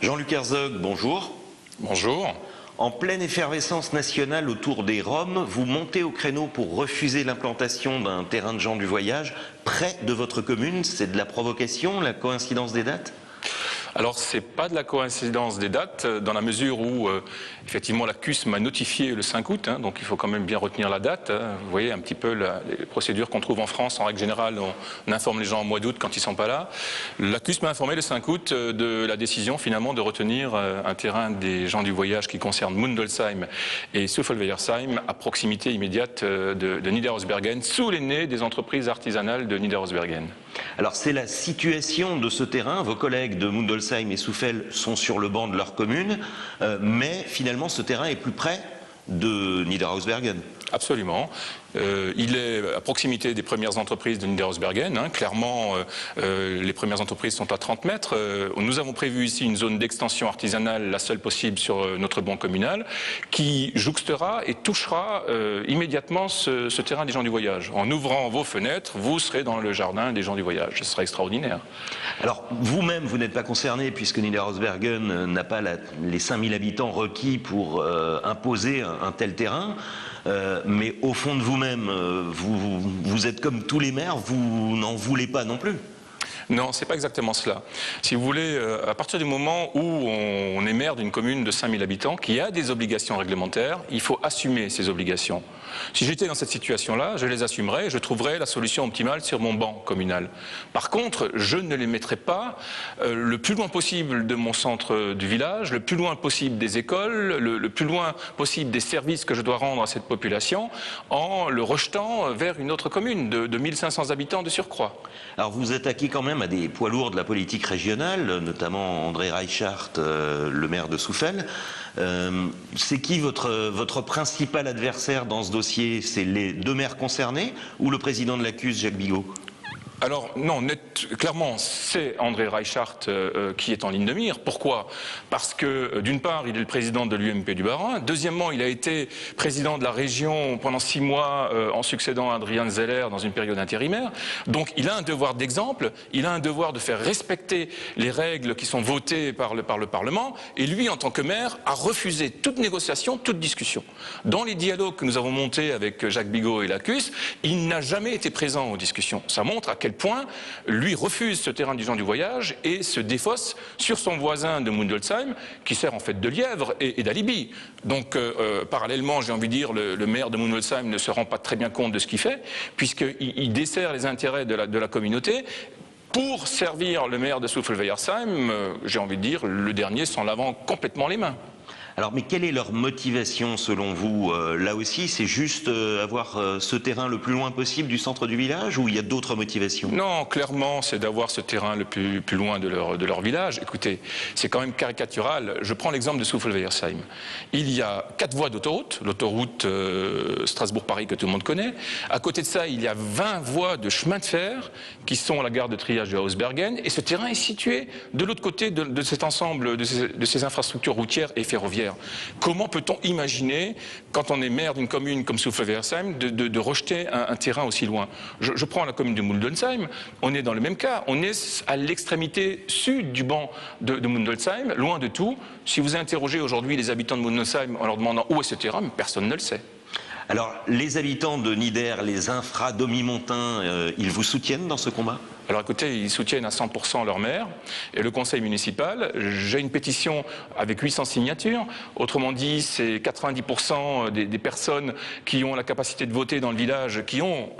Jean-Luc Herzog, bonjour. Bonjour. En pleine effervescence nationale autour des Roms, vous montez au créneau pour refuser l'implantation d'un terrain de gens du voyage près de votre commune. C'est de la provocation, la coïncidence des dates ? Alors, c'est pas de la coïncidence des dates, dans la mesure où, effectivement, la CUS m'a notifié le 5 août, donc il faut quand même bien retenir la date. Vous voyez un petit peu les procédures qu'on trouve en France. En règle générale, on informe les gens en mois d'août quand ils sont pas là. La CUS m'a informé le 5 août de la décision, finalement, de retenir un terrain des gens du voyage qui concerne Mundolsheim et Suffolk-Weyerheim, à proximité immédiate de Niederhausbergen, sous les nez des entreprises artisanales de Niederhausbergen. Alors, c'est la situation de ce terrain. Vos collègues de Mundolsheim et Souffel sont sur le banc de leur commune, mais finalement, ce terrain est plus près de Niederhausbergen. Absolument. Il est à proximité des premières entreprises de Niederhausbergen. Clairement, les premières entreprises sont à 30 mètres. Nous avons prévu ici une zone d'extension artisanale, la seule possible sur notre banc communal, qui jouxtera et touchera immédiatement ce terrain des gens du voyage. En ouvrant vos fenêtres, vous serez dans le jardin des gens du voyage. Ce sera extraordinaire. Alors, vous-même, vous n'êtes pas concerné, puisque Niederhausbergen n'a pas les 5000 habitants requis pour imposer un tel terrain. Mais au fond de vous-même, vous êtes comme tous les maires, vous n'en voulez pas non plus. Non, c'est pas exactement cela. Si vous voulez, à partir du moment où on est maire d'une commune de 5000 habitants, qui a des obligations réglementaires, il faut assumer ces obligations. Si j'étais dans cette situation-là, je les assumerais et je trouverais la solution optimale sur mon banc communal. Par contre, je ne les mettrai pas le plus loin possible de mon centre du village, le plus loin possible des écoles, le plus loin possible des services que je dois rendre à cette population, en le rejetant vers une autre commune de 1500 habitants de surcroît. Alors vous attaquez quand même à des poids lourds de la politique régionale, notamment André Reichart, le maire de Souffel. C'est qui votre principal adversaire dans ce dossier? C'est les deux maires concernés ou le président de la CUS, Jacques Bigot? Alors non, clairement, c'est André Reichart qui est en ligne de mire. Pourquoi? Parce que d'une part, il est le président de l'UMP du Bas-Rhin. Deuxièmement, il a été président de la région pendant 6 mois en succédant à Adrian Zeller dans une période intérimaire. Donc il a un devoir d'exemple, il a un devoir de faire respecter les règles qui sont votées par le Parlement. Et lui, en tant que maire, a refusé toute négociation, toute discussion. Dans les dialogues que nous avons montés avec Jacques Bigot et la CUS, il n'a jamais été présent aux discussions. Ça montre à quel point lui refuse ce terrain des gens du voyage et se défausse sur son voisin de Mundolsheim, qui sert en fait de lièvre et d'alibi. Donc parallèlement, j'ai envie de dire, le maire de Mundolsheim ne se rend pas très bien compte de ce qu'il fait, puisqu'il dessert les intérêts de la communauté pour servir le maire de Suffolk-Weyerheim. J'ai envie de dire, le dernier s'en lavant complètement les mains. Alors, mais quelle est leur motivation selon vous? Là aussi, c'est juste avoir ce terrain le plus loin possible du centre du village, ou il y a d'autres motivations? Non, clairement, c'est d'avoir ce terrain le plus loin de leur village. Écoutez, c'est quand même caricatural. Je prends l'exemple de Suffolk-Weyerheim. Il y a 4 voies d'autoroute, l'autoroute Strasbourg-Paris que tout le monde connaît. À côté de ça, il y a 20 voies de chemin de fer qui sont à la gare de triage de Hausbergen. Et ce terrain est situé de l'autre côté de cet ensemble, de ces infrastructures routières et ferroviaires. Comment peut-on imaginer, quand on est maire d'une commune comme Suffolk-Weyerheim, de rejeter un terrain aussi loin? Je prends la commune de Mundolsheim, on est dans le même cas. On est à l'extrémité sud du banc de Mundolsheim, loin de tout. Si vous interrogez aujourd'hui les habitants de Mundolsheim en leur demandant où est ce terrain, personne ne le sait. Alors, les habitants de Nieder, les infra-demi-montains, ils vous soutiennent dans ce combat? Alors écoutez, ils soutiennent à 100% leur maire et le conseil municipal. J'ai une pétition avec 800 signatures. Autrement dit, c'est 90% des personnes qui ont la capacité de voter dans le village qui ont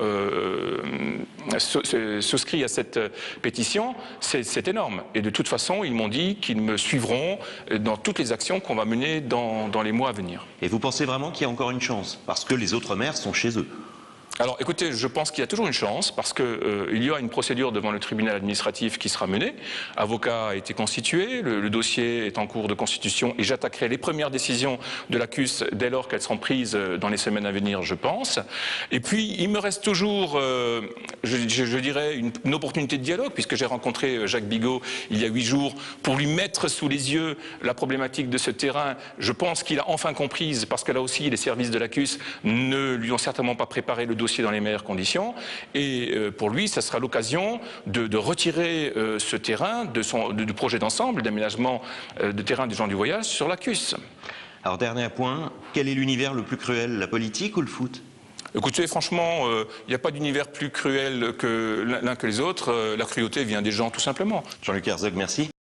souscrit à cette pétition. C'est énorme. Et de toute façon, ils m'ont dit qu'ils me suivront dans toutes les actions qu'on va mener dans les mois à venir. Et vous pensez vraiment qu'il y a encore une chance? Parce que les autres maires sont chez eux. Alors écoutez, je pense qu'il y a toujours une chance parce qu'il y a une procédure devant le tribunal administratif qui sera menée. Avocat a été constitué, le dossier est en cours de constitution et j'attaquerai les premières décisions de la CUS dès lors qu'elles seront prises dans les semaines à venir, je pense. Et puis il me reste toujours, je dirais, une opportunité de dialogue puisque j'ai rencontré Jacques Bigot il y a 8 jours pour lui mettre sous les yeux la problématique de ce terrain. Je pense qu'il a enfin comprise parce que là aussi les services de la CUS ne lui ont certainement pas préparé le dossier dans les meilleures conditions. Et pour lui, ça sera l'occasion de retirer ce terrain du projet d'ensemble d'aménagement de terrain des gens du voyage sur la CUS. Alors, dernier point, quel est l'univers le plus cruel, la politique ou le foot? Écoutez, franchement, il n'y a pas d'univers plus cruel que l'un que les autres. La cruauté vient des gens, tout simplement. Jean-Luc Herzog, merci.